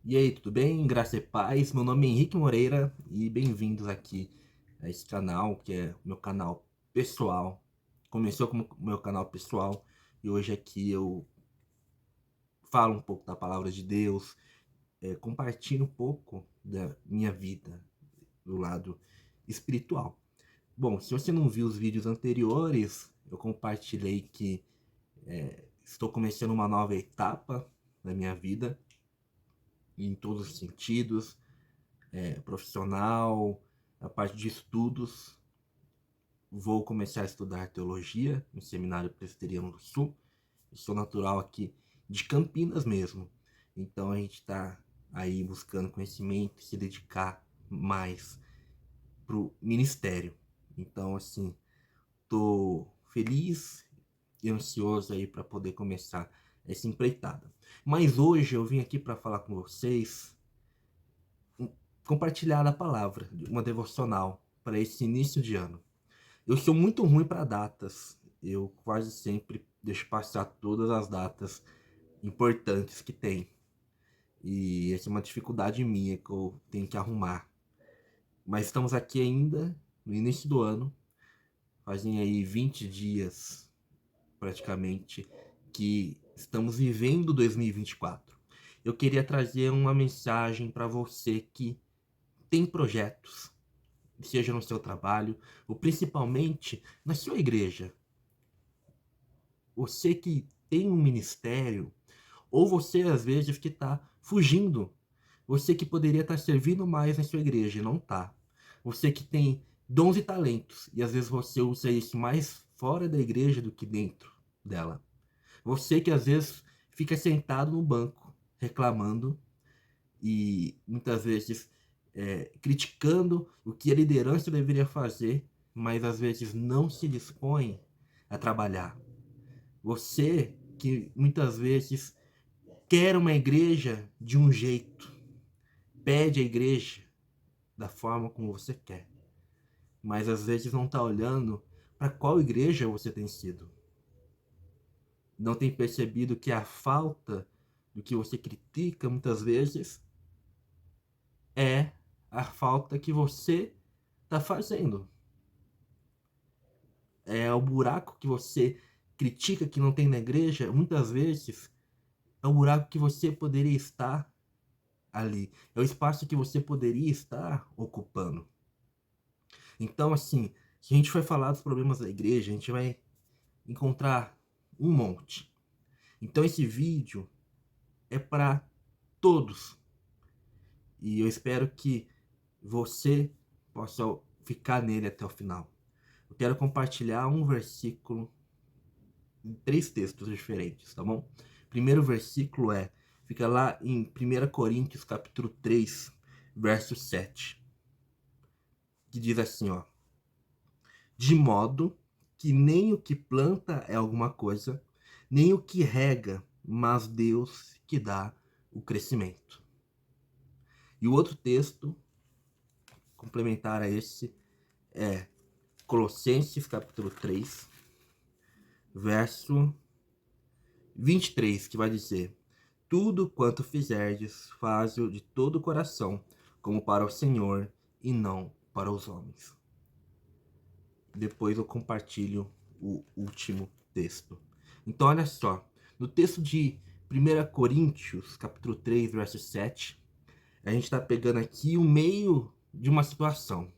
E aí, tudo bem? Graça e paz. Meu nome é Henrique Moreira e bem-vindos aqui a esse canal, que é o meu canal pessoal. Começou como meu canal pessoal e hoje aqui eu falo um pouco da palavra de Deus, compartilho um pouco da minha vida do lado espiritual. Bom, se você não viu os vídeos anteriores, eu compartilhei que estou começando uma nova etapa da minha vida em todos os sentidos, profissional, a parte de estudos. Vou começar a estudar teologia no Seminário Presbiteriano do Sul. Eu sou natural aqui de Campinas mesmo. Então a gente está aí buscando conhecimento, se dedicar mais pro ministério. Então, assim, tô feliz e ansioso aí para poder começar essa empreitada. Mas hoje eu vim aqui para falar com vocês, compartilhar a palavra, uma devocional para esse início de ano. Eu sou muito ruim para datas. Eu quase sempre deixo passar todas as datas importantes que tem. E essa é uma dificuldade minha que eu tenho que arrumar. Mas estamos aqui ainda no início do ano. Fazem aí 20 dias praticamente que estamos vivendo 2024. Eu queria trazer uma mensagem para você que tem projetos, seja no seu trabalho ou principalmente na sua igreja. Você que tem um ministério, ou você às vezes que está fugindo, você que poderia estar servindo mais na sua igreja e não está. Você que tem dons e talentos e às vezes você usa isso mais fora da igreja do que dentro dela. Você que às vezes fica sentado no banco reclamando e muitas vezes criticando o que a liderança deveria fazer, mas às vezes não se dispõe a trabalhar. Você que muitas vezes quer uma igreja de um jeito, pede a igreja da forma como você quer, mas às vezes não está olhando para qual igreja você tem sido. Não tem percebido que a falta do que você critica muitas vezes é a falta que você está fazendo. É o buraco que você critica que não tem na igreja, muitas vezes é o buraco que você poderia estar ali. É o espaço que você poderia estar ocupando. Então, assim, se a gente for falar dos problemas da igreja, a gente vai encontrar um monte. Então, esse vídeo é para todos. E eu espero que você possa ficar nele até o final. Eu quero compartilhar um versículo em 3 textos diferentes, tá bom? Primeiro versículo fica lá em 1 Coríntios capítulo 3, verso 7, que diz assim, ó: de modo que nem o que planta é alguma coisa, nem o que rega, mas Deus que dá o crescimento. E o outro texto, complementar a esse, é Colossenses capítulo 3, verso 23, que vai dizer: tudo quanto fizerdes, faze-o de todo o coração, como para o Senhor e não para os homens. Depois eu compartilho o último texto. Então, olha só. No texto de 1 Coríntios, capítulo 3, verso 7, a gente está pegando aqui o meio de uma situação.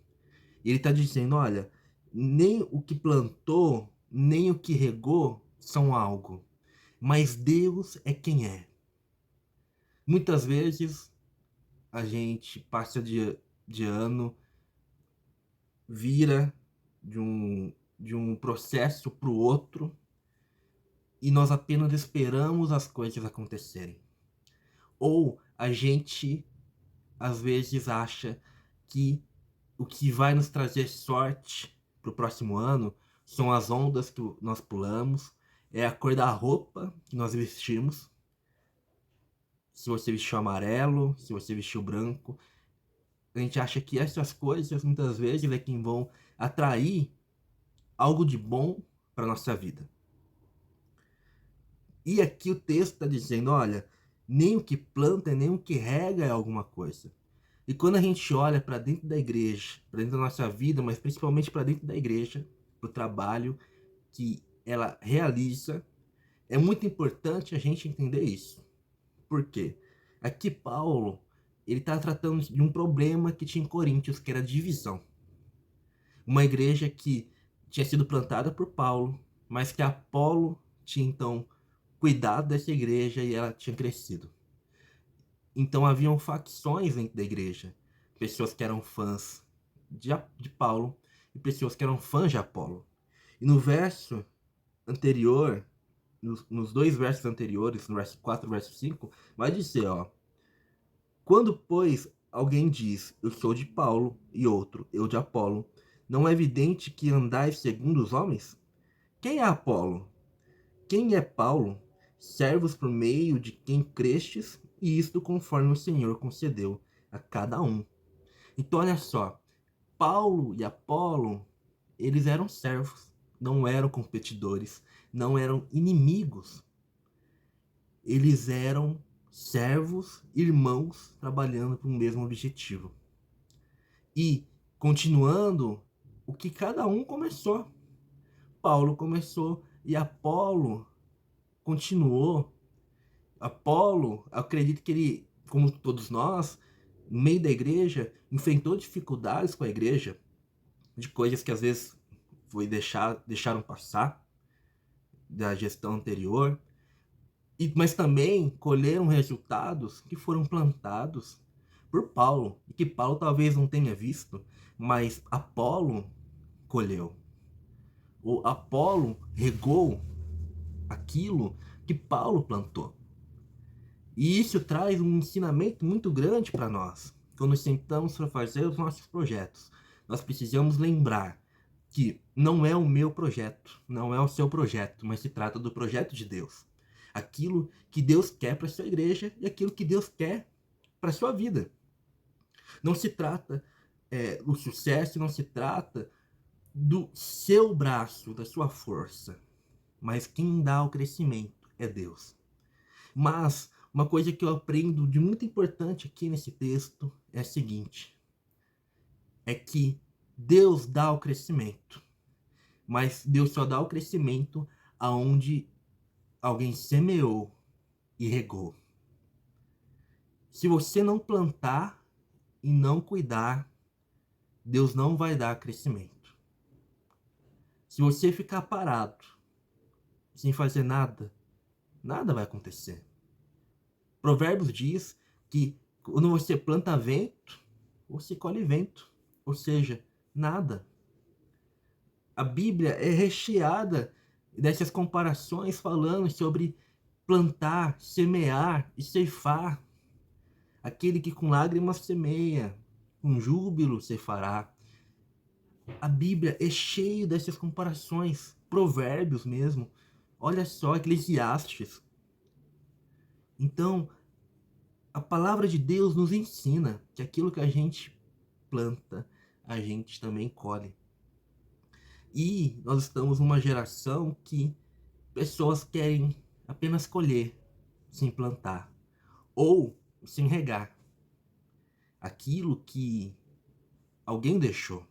E ele está dizendo, olha, nem o que plantou, nem o que regou são algo, mas Deus é quem é. Muitas vezes a gente passa de ano, vira de um processo para o outro, e nós apenas esperamos as coisas acontecerem. Ou a gente às vezes acha que o que vai nos trazer sorte para o próximo ano são as ondas que nós pulamos, é a cor da roupa que nós vestimos. Se você vestiu amarelo, se você vestiu branco, a gente acha que essas coisas muitas vezes é quem vão atrair algo de bom para nossa vida. E aqui o texto está dizendo, olha, nem o que planta, nem o que rega é alguma coisa. E quando a gente olha para dentro da igreja, para dentro da nossa vida, mas principalmente para dentro da igreja, para o trabalho que ela realiza, é muito importante a gente entender isso. Por quê? Aqui Paulo, ele está tratando de um problema que tinha em Coríntios, que era divisão. Uma igreja que tinha sido plantada por Paulo, mas que Apolo tinha então cuidado dessa igreja e ela tinha crescido. Então haviam facções dentro da igreja. Pessoas que eram fãs de Paulo e pessoas que eram fãs de Apolo. E no verso anterior, nos dois versos anteriores, no verso 4 e verso 5, vai dizer, ó: quando, pois, alguém diz, eu sou de Paulo, e outro, eu de Apolo, não é evidente que andais segundo os homens? Quem é Apolo? Quem é Paulo? Servos por meio de quem crestes, e isto conforme o Senhor concedeu a cada um. Então, olha só, Paulo e Apolo, eles eram servos, não eram competidores, não eram inimigos. Eles eram servos, irmãos, trabalhando para o mesmo objetivo. E, continuando, o que cada um começou. Paulo começou e Apolo continuou. Apolo, acredito que ele, como todos nós, no meio da igreja, enfrentou dificuldades com a igreja, de coisas que às vezes deixaram passar da gestão anterior, mas também colheram resultados que foram plantados por Paulo, e que Paulo talvez não tenha visto, mas Apolo colheu. O Apolo regou aquilo que Paulo plantou. E isso traz um ensinamento muito grande para nós. Quando sentamos para fazer os nossos projetos, nós precisamos lembrar que não é o meu projeto, não é o seu projeto, mas se trata do projeto de Deus. Aquilo que Deus quer para a sua igreja e aquilo que Deus quer para a sua vida. Não se trata do sucesso, não se trata do seu braço, da sua força, mas quem dá o crescimento é Deus. Mas uma coisa que eu aprendo de muito importante aqui nesse texto é a seguinte: é que Deus dá o crescimento, mas Deus só dá o crescimento aonde alguém semeou e regou. Se você não plantar e não cuidar, Deus não vai dar crescimento. Se você ficar parado, sem fazer nada, nada vai acontecer. Provérbios diz que quando você planta vento, você colhe vento. Ou seja, nada. A Bíblia é recheada dessas comparações falando sobre plantar, semear e ceifar. Aquele que com lágrimas semeia, com júbilo ceifará. A Bíblia é cheia dessas comparações, provérbios mesmo. Olha só, Eclesiastes. Então, a palavra de Deus nos ensina que aquilo que a gente planta, a gente também colhe. E nós estamos numa geração que pessoas querem apenas colher, sem plantar, ou sem regar aquilo que alguém deixou.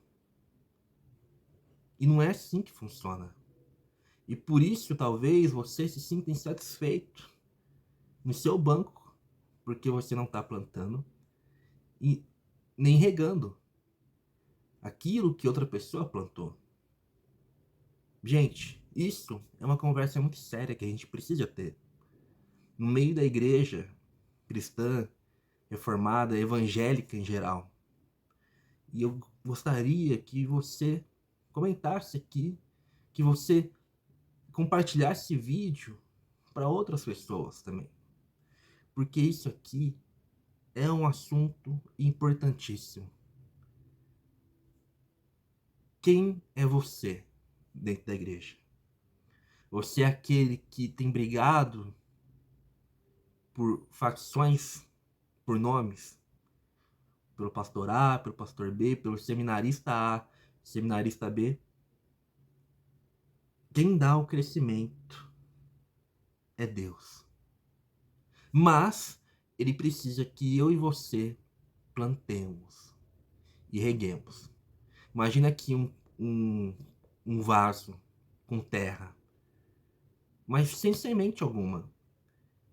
E não é assim que funciona. E por isso talvez você se sinta insatisfeito no seu banco, porque você não está plantando e nem regando aquilo que outra pessoa plantou. Gente, isso é uma conversa muito séria que a gente precisa ter. No meio da igreja cristã, reformada, evangélica em geral. E eu gostaria que você comentasse aqui, que você compartilhasse esse vídeo para outras pessoas também. Porque isso aqui é um assunto importantíssimo. Quem é você dentro da igreja? Você é aquele que tem brigado por facções, por nomes? Pelo pastor A, pelo pastor B, pelo seminarista A, seminarista B? Quem dá o crescimento é Deus. Mas ele precisa que eu e você plantemos e reguemos. Imagina aqui um, um vaso com terra, mas sem semente alguma.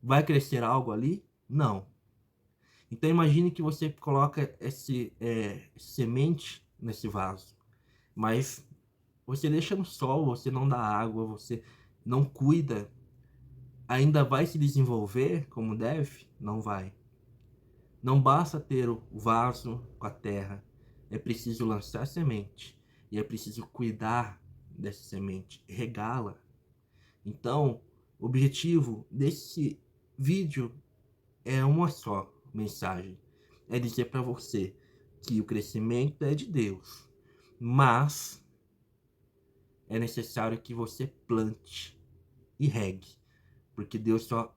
Vai crescer algo ali? Não. Então imagine que você coloca semente nesse vaso, mas você deixa no sol, você não dá água, você não cuida, ainda vai se desenvolver como deve? Não vai. Não basta ter o vaso com a terra, é preciso lançar semente e é preciso cuidar dessa semente, regá-la. Então, o objetivo desse vídeo é uma só mensagem: é dizer para você que o crescimento é de Deus, mas é necessário que você plante e regue, porque Deus só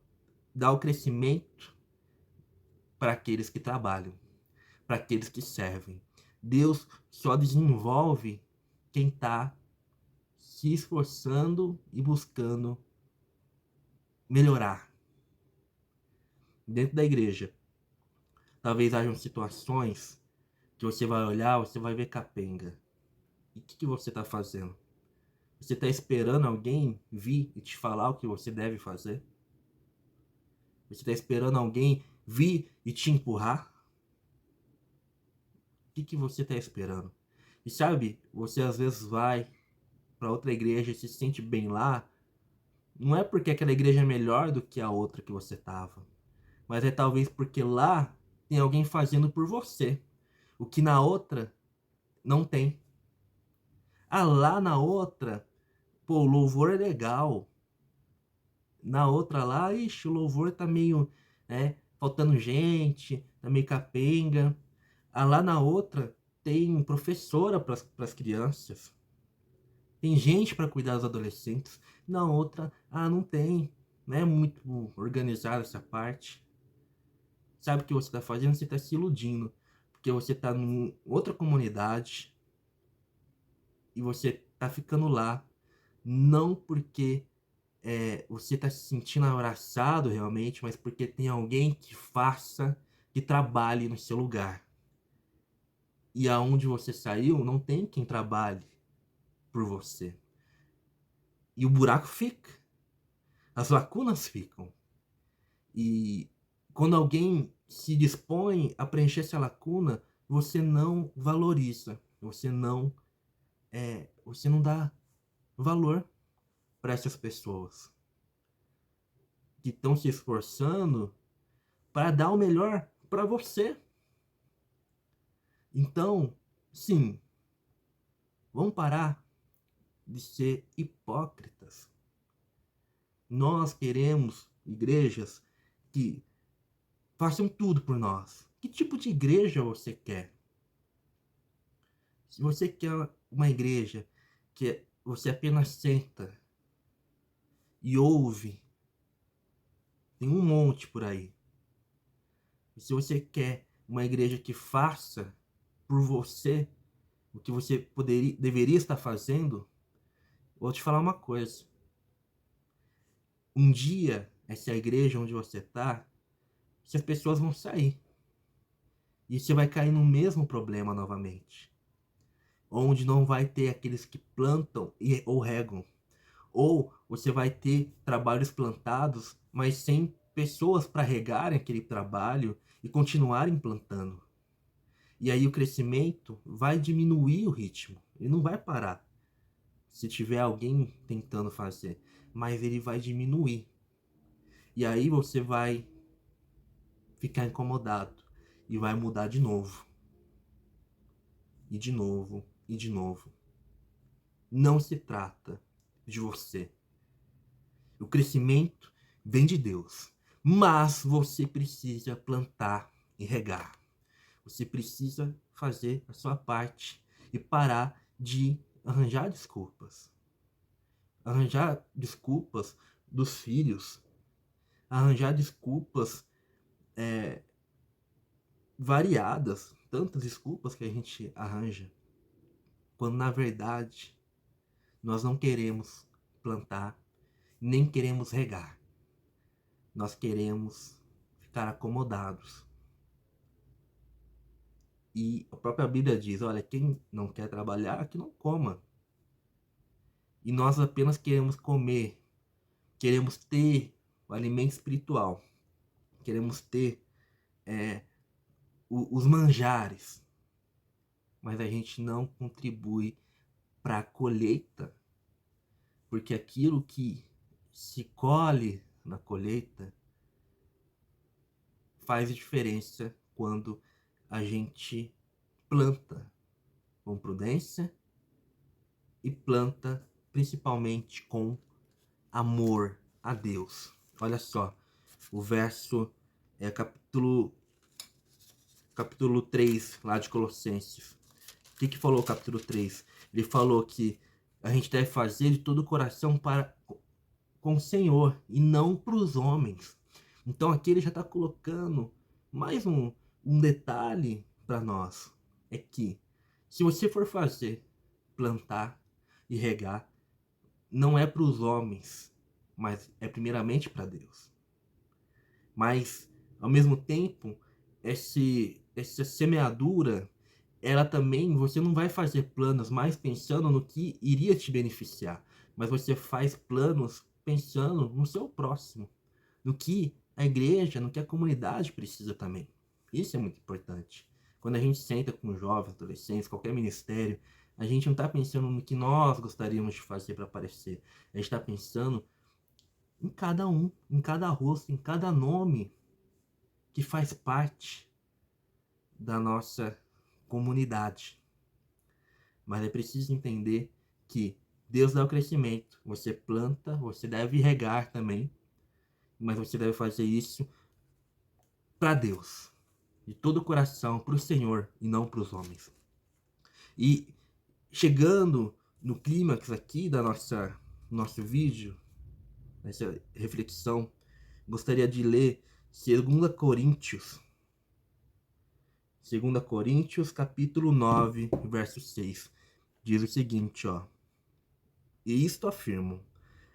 dá o crescimento para aqueles que trabalham, para aqueles que servem. Deus só desenvolve quem está se esforçando e buscando melhorar. Dentro da igreja, talvez hajam situações que você vai olhar, você vai ver capenga. E o que você está fazendo? Você está esperando alguém vir e te falar o que você deve fazer? Você está esperando alguém vir e te empurrar? O que você está esperando? E sabe, você às vezes vai para outra igreja e se sente bem lá, não é porque aquela igreja é melhor do que a outra que você estava, mas é talvez porque lá tem alguém fazendo por você, o que na outra não tem. Ah, lá na outra, pô, o louvor é legal. Na outra lá, ixi, o louvor tá meio, faltando gente, tá meio capenga. Ah, lá na outra tem professora para as crianças. Tem gente para cuidar dos adolescentes. Na outra, não tem. Não é muito organizada essa parte. Sabe o que você está fazendo? Você está se iludindo. Porque você está em outra comunidade e você está ficando lá. Não porque você está se sentindo abraçado realmente, mas porque tem alguém que faça, que trabalhe no seu lugar. E aonde você saiu, não tem quem trabalhe por você. E o buraco fica. As lacunas ficam. E quando alguém se dispõe a preencher essa lacuna, você não valoriza, você não dá valor para essas pessoas que estão se esforçando para dar o melhor para você. Então, sim, vamos parar de ser hipócritas. Nós queremos igrejas que façam tudo por nós. Que tipo de igreja você quer? Se você quer uma igreja que você apenas senta e ouve, tem um monte por aí. E se você quer uma igreja que faça por você o que você deveria estar fazendo, vou te falar uma coisa. Um dia, essa igreja onde você está, essas pessoas vão sair. E você vai cair no mesmo problema novamente. Onde não vai ter aqueles que plantam ou regam. Ou você vai ter trabalhos plantados, mas sem pessoas para regarem aquele trabalho e continuarem plantando. E aí o crescimento vai diminuir o ritmo. Ele não vai parar se tiver alguém tentando fazer, mas ele vai diminuir. E aí você vai ficar incomodado e vai mudar de novo. E de novo, e de novo. Não se trata de você. O crescimento vem de Deus. Mas você precisa plantar e regar. Você precisa fazer a sua parte e parar de arranjar desculpas. Arranjar desculpas dos filhos. Arranjar desculpas variadas. Tantas desculpas que a gente arranja. Quando na verdade nós não queremos plantar, nem queremos regar. Nós queremos ficar acomodados. E a própria Bíblia diz, olha, quem não quer trabalhar, que não coma. E nós apenas queremos comer, queremos ter o alimento espiritual, queremos ter os manjares, mas a gente não contribui para a colheita, porque aquilo que se colhe na colheita faz diferença quando a gente planta com prudência e planta principalmente com amor a Deus. Olha só, o verso capítulo 3 lá de Colossenses. O que falou o capítulo 3? Ele falou que a gente deve fazer de todo o coração com o Senhor e não para os homens. Então aqui ele já está colocando mais um detalhe para nós. É que se você for fazer, plantar e regar, não é para os homens, mas é primeiramente para Deus. Mas, ao mesmo tempo, essa semeadura, ela também, você não vai fazer planos mais pensando no que iria te beneficiar, mas você faz planos pensando no seu próximo, no que a igreja, no que a comunidade precisa também. Isso é muito importante. Quando a gente senta com jovens, adolescentes, qualquer ministério, a gente não está pensando no que nós gostaríamos de fazer para aparecer. A gente está pensando em cada um, em cada rosto, em cada nome que faz parte da nossa comunidade. Mas é preciso entender que Deus dá o crescimento. Você planta, você deve regar também, mas você deve fazer isso para Deus, de todo o coração, para o Senhor e não para os homens. E chegando no clímax aqui da nosso vídeo, nessa reflexão, gostaria de ler 2 Coríntios, capítulo 9, verso 6. Diz o seguinte, ó: E isto afirmo: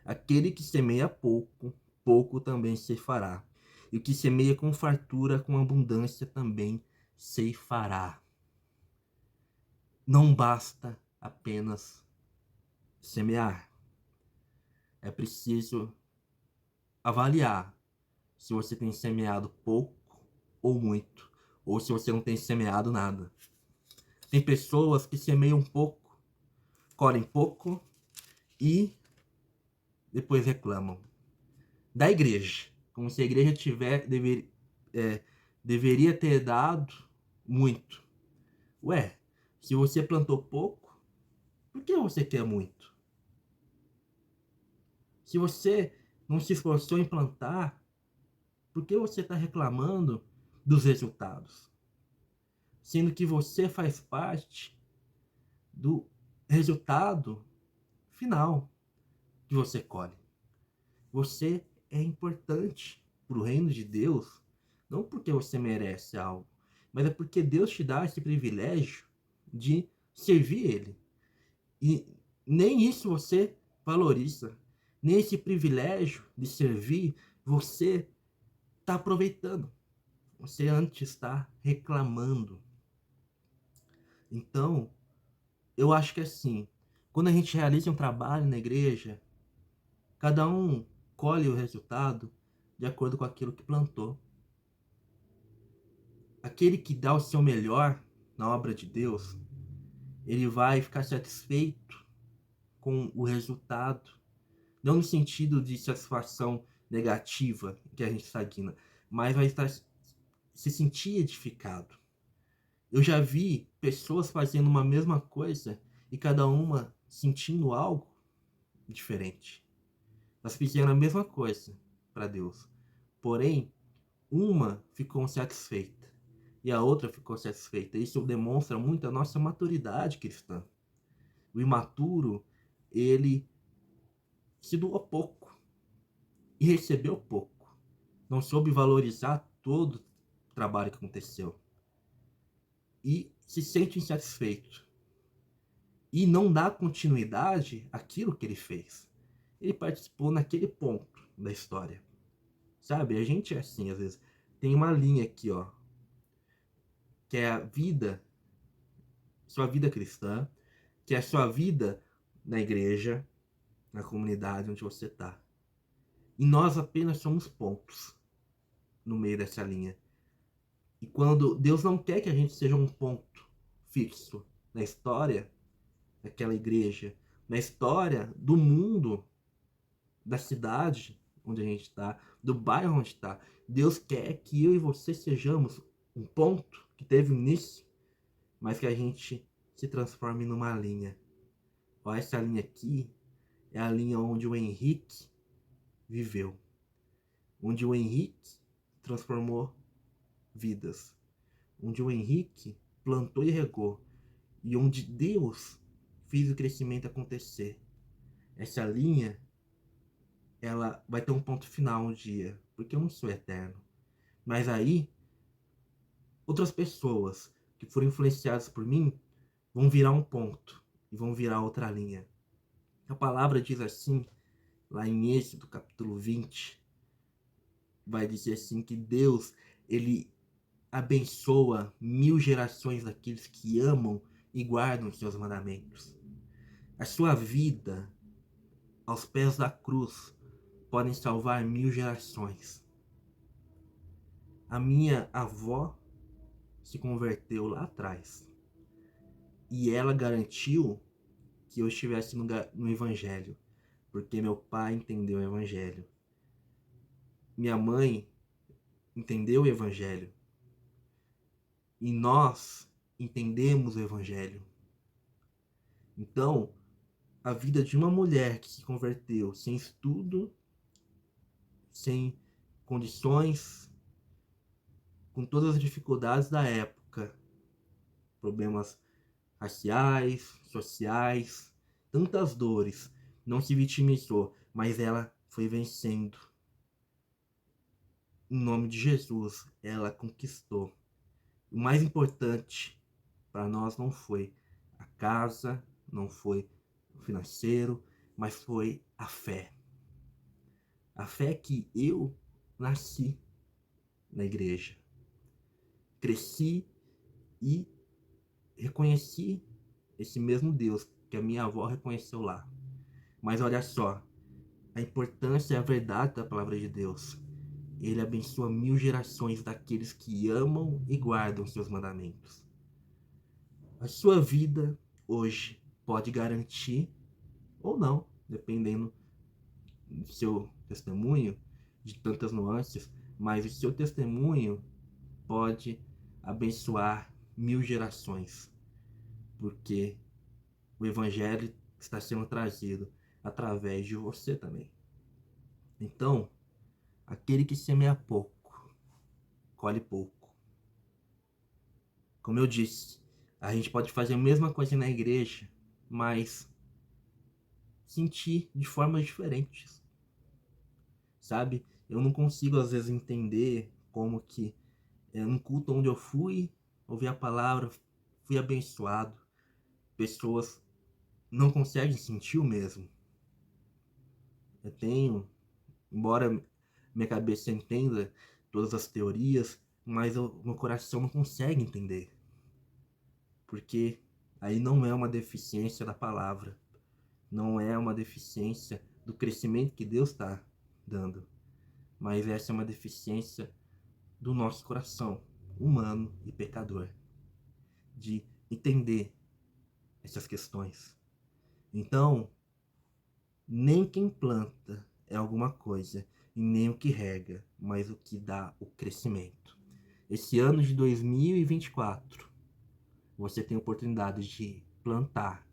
aquele que semeia pouco, pouco também ceifará. E o que semeia com fartura, com abundância também ceifará. Não basta apenas semear. É preciso avaliar se você tem semeado pouco ou muito, ou se você não tem semeado nada. Tem pessoas que semeiam pouco, colhem pouco e depois reclamam da igreja, como se a igreja deveria ter dado muito. Ué, se você plantou pouco, por que você quer muito? Se você não se esforçou em plantar, por que você está reclamando dos resultados? Sendo que você faz parte do resultado final que você colhe. Você é importante para o reino de Deus, não porque você merece algo, mas é porque Deus te dá esse privilégio de servir Ele. E nem isso você valoriza, nem esse privilégio de servir você está aproveitando. Você antes está reclamando. Então, eu acho que assim, quando a gente realiza um trabalho na igreja, cada um colhe o resultado de acordo com aquilo que plantou. Aquele que dá o seu melhor na obra de Deus, ele vai ficar satisfeito com o resultado, não no sentido de satisfação negativa que a gente estagna, mas vai estar se sentir edificado. Eu já vi pessoas fazendo uma mesma coisa e cada uma sentindo algo diferente. Elas fizeram a mesma coisa para Deus, porém uma ficou satisfeita e a outra ficou satisfeita. Isso demonstra muito a nossa maturidade cristã. O imaturo, ele se doou pouco e recebeu pouco. Não soube valorizar todo o trabalho que aconteceu. E se sente insatisfeito. E não dá continuidade àquilo que ele fez. Ele participou naquele ponto da história. Sabe? A gente é assim, às vezes. tem uma linha aqui, ó, que é a vida, sua vida cristã, que é a sua vida na igreja, na comunidade onde você está. E nós apenas somos pontos no meio dessa linha. E quando Deus não quer que a gente seja um ponto fixo na história daquela igreja, na história do mundo, da cidade onde a gente está, do bairro onde está. Deus quer que eu e você sejamos um ponto que teve início, mas que a gente se transforme numa linha. Ó, essa linha aqui é a linha onde o Henrique viveu, onde o Henrique transformou vidas, onde o Henrique plantou e regou, e onde Deus fez o crescimento acontecer. Essa linha, ela vai ter um ponto final um dia, porque eu não sou eterno. Mas aí, outras pessoas que foram influenciadas por mim vão virar um ponto e vão virar outra linha. A palavra diz assim, lá em Êxodo capítulo 20, vai dizer assim que Deus, ele abençoa 1000 gerações daqueles que amam e guardam os seus mandamentos. A sua vida aos pés da cruz podem salvar 1000 gerações. A minha avó se converteu lá atrás e ela garantiu que eu estivesse no Evangelho, porque meu pai entendeu o Evangelho. Minha mãe entendeu o Evangelho. E nós entendemos o Evangelho. Então, a vida de uma mulher que se converteu sem estudo, sem condições, com todas as dificuldades da época, problemas raciais, sociais, tantas dores, não se vitimizou, mas ela foi vencendo. Em nome de Jesus, ela conquistou. O mais importante para nós não foi a casa, não foi o financeiro, mas foi a fé. A fé que eu nasci na igreja. Cresci e reconheci esse mesmo Deus que a minha avó reconheceu lá. Mas olha só, a importância e a verdade da palavra de Deus. Ele abençoa 1000 gerações daqueles que amam e guardam seus mandamentos. A sua vida hoje pode garantir ou não, dependendo do seu testemunho, de tantas nuances, mas o seu testemunho pode abençoar 1000 gerações, porque o Evangelho está sendo trazido através de você também. Então, aquele que semeia pouco, colhe pouco. Como eu disse, a gente pode fazer a mesma coisa na igreja, mas sentir de formas diferentes, sabe? Eu não consigo às vezes entender como que num culto onde eu fui, ouvi a palavra, fui abençoado, pessoas não conseguem sentir o mesmo. Eu tenho, embora minha cabeça entenda todas as teorias, mas meu coração não consegue entender, porque aí não é uma deficiência da palavra, não é uma deficiência do crescimento que Deus está dando, mas essa é uma deficiência do nosso coração humano e pecador, de entender essas questões. Então, nem quem planta é alguma coisa, e nem o que rega, mas o que dá o crescimento. Esse ano de 2024, você tem a oportunidade de plantar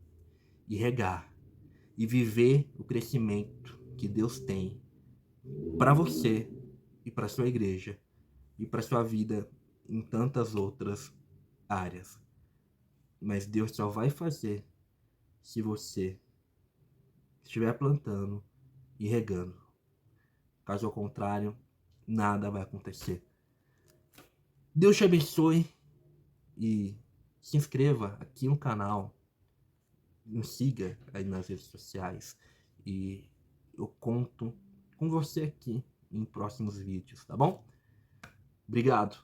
e regar e viver o crescimento que Deus tem para você e para sua igreja e para sua vida em tantas outras áreas. Mas Deus só vai fazer se você estiver plantando e regando. Caso contrário, nada vai acontecer. Deus te abençoe e se inscreva aqui no canal. Me siga aí nas redes sociais e eu conto com você aqui em próximos vídeos, tá bom? Obrigado.